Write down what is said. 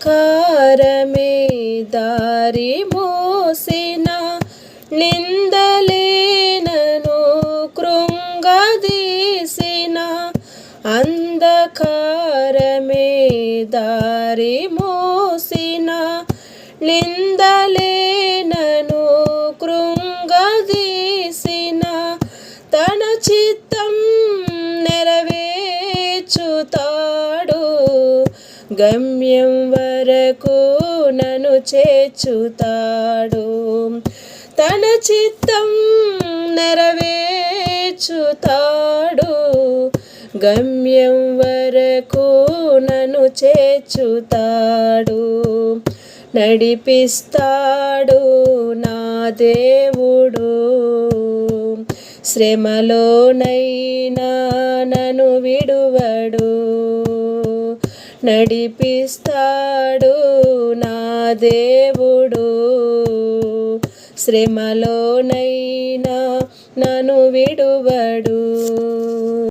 అంధకారమే దారి మోసిన నిందలేనను కృంగదీసిన అంధకారమే దారి మోసిన నిందలేనను కృంగదీసిన తన చిత్తం నెరవేర్చుతాడు గమ్యం వరకు నన్ను చేర్చుతాడు తన చిత్తం నెరవేర్చుతాడు గమ్యం వరకు నన్ను చేర్చుతాడు నడిపిస్తాడు నా దేవుడు శ్రమలోనైనా నన్ను విడువడు నడిపిస్తాడు నా దేవుడు శ్రమలోనైనా నన్ను విడువడు.